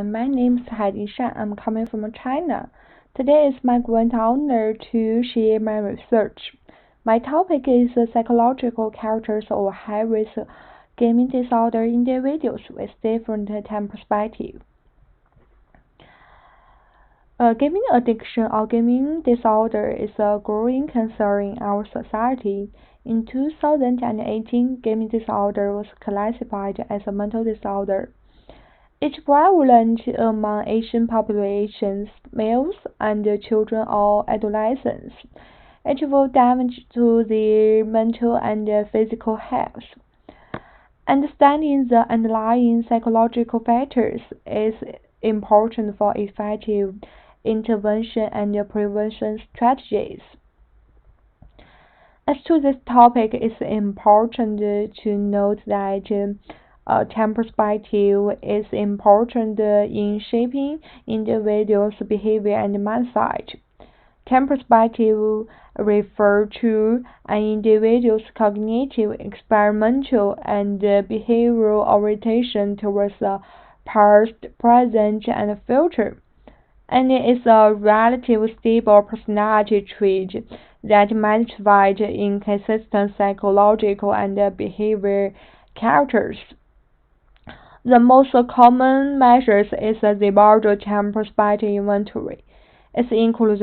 My name is Haidi Shan. I'm coming from China. Today is my great honor to share my research. My topic is the psychological characters of high-risk gaming disorder individuals with different time perspective. Gaming addiction or gaming disorder is a growing concern in our society. In 2018, gaming disorder was classified as a mental disorder. It's prevalent among Asian populations, males and children or adolescents. It will damage to their mental and physical health. Understanding the underlying psychological factors is important for effective intervention and prevention strategies. As to this topic, it's important to note that time perspective is important in shaping individuals' behavior and mindset. Time perspective refers to an individual's cognitive, experimental, and behavioral orientation towards the past, present, and future, and it is a relatively stable personality trait that manifests in consistent psychological and behavioral characters. The most common measures is the Zibardo time perspective inventory. It includes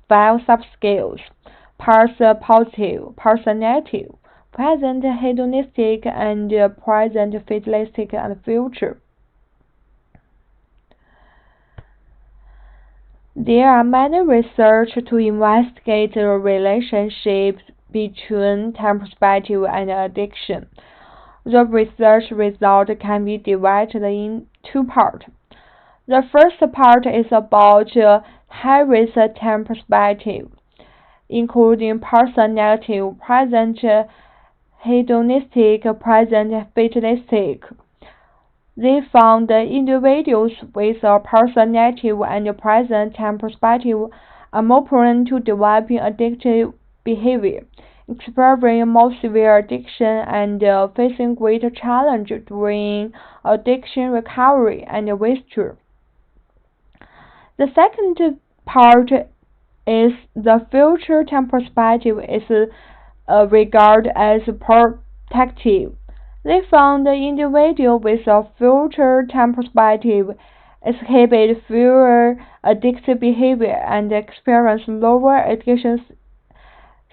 5 subscales: past positive, past negative, present hedonistic, and present fatalistic, and future. There are many research to investigate the relationship between time perspective and addiction. The research result can be divided in 2 parts. The first part is about high-risk time perspective, including past negative, present hedonistic, present fatalistic. They found individuals with a past negative and present time perspective are more prone to developing addictive behavior, experiencing more severe addiction, and facing greater challenge during addiction recovery and withdrawal. The second part is the future time perspective is regarded as protective. They found the individual with a future time perspective exhibit fewer addictive behavior and experience lower addiction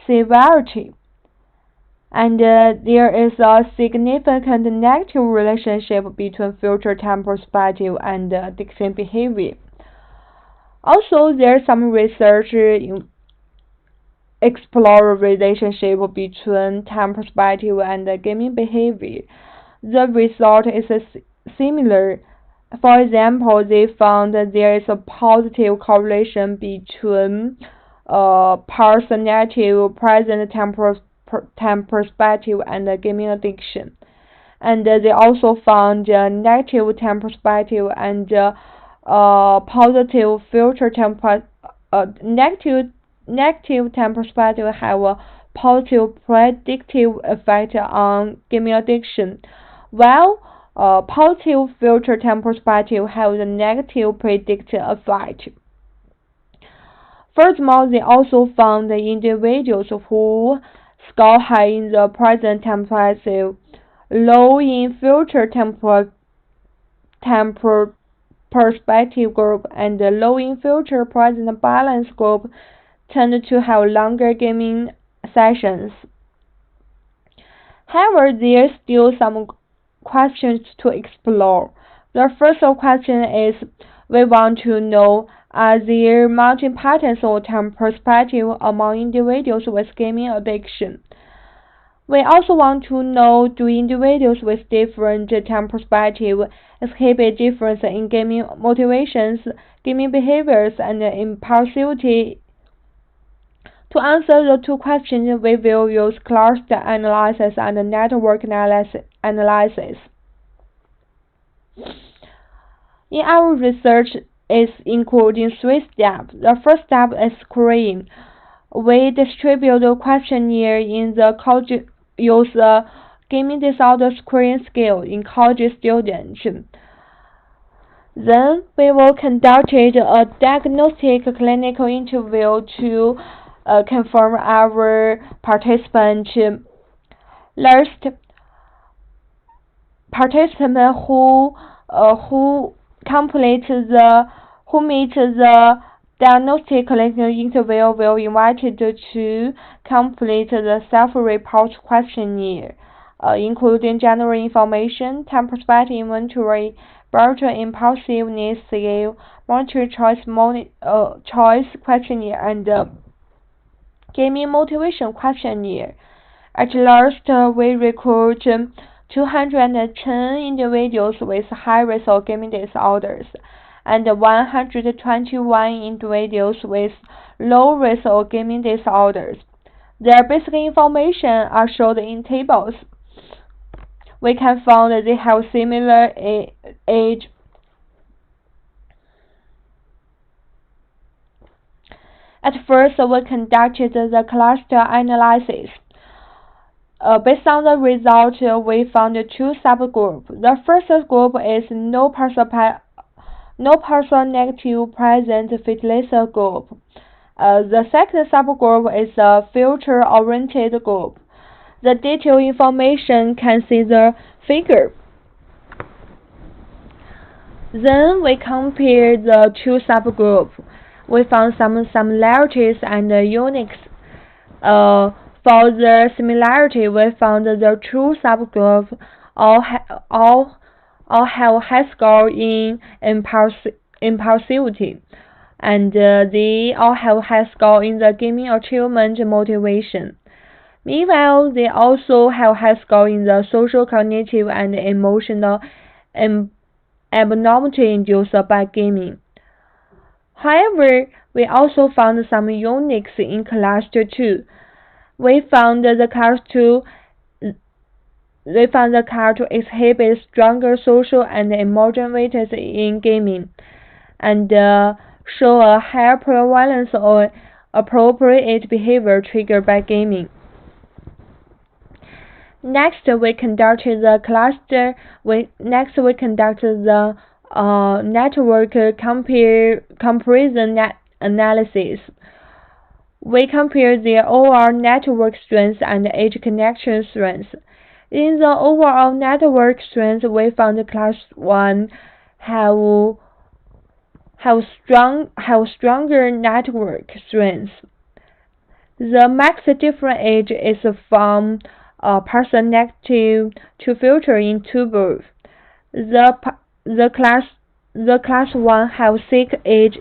severity. And there is a significant negative relationship between future time perspective and addiction behavior. Also, there is some research explore relationship between time perspective and gaming behavior. The result is similar. For example, they found that there is a positive correlation between past negative, present time perspective and gaming addiction. And they also found negative time perspective and positive future time negative time perspective have a positive predictive effect on gaming addiction, while positive future time perspective has a negative predictive effect. Furthermore, they also found the individuals who score high in the present time perspective, low in future time perspective group, and low in future present balance group tend to have longer gaming sessions. However, there are still some questions to explore. The first question is, we want to know, are there mounting patterns of time perspective among individuals with gaming addiction? We also want to know, do individuals with different time perspective exhibit difference in gaming motivations, gaming behaviors, and impulsivity? To answer the 2 questions, we will use cluster analysis and network analysis. In our research, is including 3 steps. The first step is screening. We distribute the questionnaire in the college, use gaming disorder screening scale in college students. Then we will conduct a diagnostic clinical interview to confirm our participant list. Participants who complete the who meet the diagnostic clinical interview will be invited to complete the self-report questionnaire, including general information, time perspective inventory, virtual impulsiveness scale, multiple choice questionnaire, and gaming motivation questionnaire. At last, we recruit 210 individuals with high-risk gaming disorders and 121 individuals with low-risk gaming disorders. Their basic information are shown in tables. We can find they have similar age. At first, we conducted the cluster analysis. Based on the result, we found two subgroups. The first group is no partial negative present fetalist group. The second subgroup is a future-oriented group. The detailed information can see the figure. Then we compare the two subgroups. We found some similarities and uniques. For the similarity, we found the two subgroups all have high score in impulsivity, and they all have high score in the gaming achievement motivation. Meanwhile, they also have high score in the social, cognitive, and emotional abnormality induced by gaming. However, we also found some uniques in cluster 2. We found the car to exhibit stronger social and emotional weights in gaming, and show a higher prevalence of appropriate behavior triggered by gaming. Next, we conducted the network comparison analysis. We compared the overall network strength and edge connection strength. In the overall network strength, we found class 1 have stronger network strength. The max difference edge is from partial negative to future in two both. The class 1 have thick edge.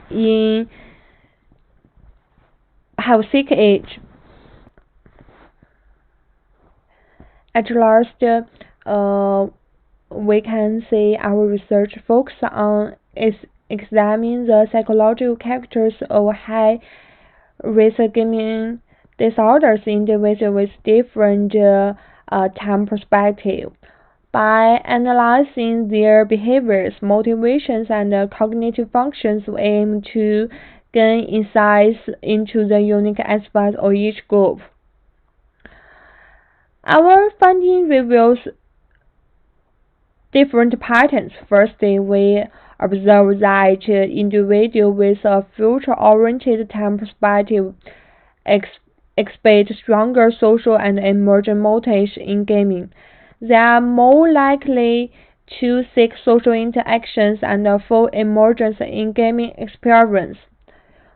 At last, we can say our research focus on examining the psychological characters of high-risk gaming disorders in individuals with different time perspective. By analyzing their behaviors, motivations, and cognitive functions, we aim to gain insights into the unique aspects of each group. Our finding reveals different patterns. Firstly, we observe that individuals with a future-oriented time perspective exhibit stronger social and emotional motives in gaming. They are more likely to seek social interactions and full immersion in gaming experience.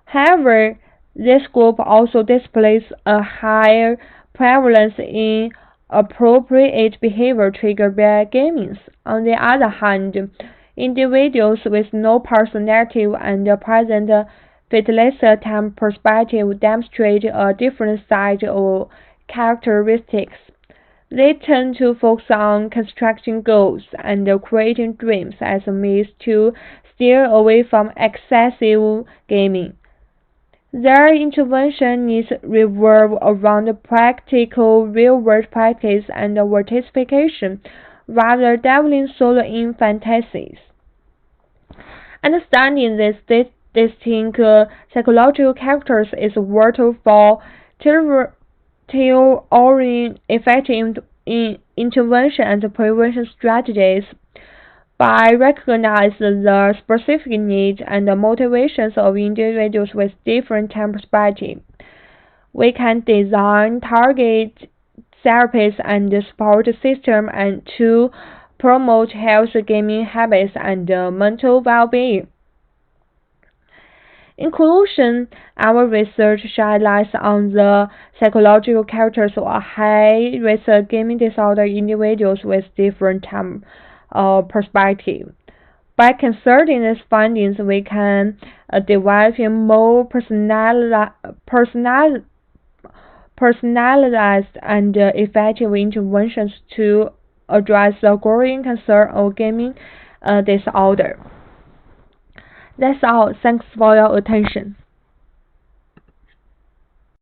However, this group also displays a higher prevalence in appropriate behavior triggered by gaming. On the other hand, individuals with no personality and present fatalist time perspective demonstrate a different set of characteristics. They tend to focus on constructing goals and creating dreams as a means to steer away from excessive gaming. Their intervention needs revolve around practical real-world practice and participation, rather dabbling solely in fantasies. Understanding these distinct psychological characters is vital for tailoring effective intervention and prevention strategies. By recognizing the specific needs and the motivations of individuals with different time perspectives, we can design target therapies and support systems and to promote healthy gaming habits and mental well-being. In conclusion, our research shines light on the psychological characters of high-risk gaming disorder individuals with different time perspectives. By considering these findings, we can develop more personalized and effective interventions to address the growing concern of gaming disorder. That's all. Thanks for your attention.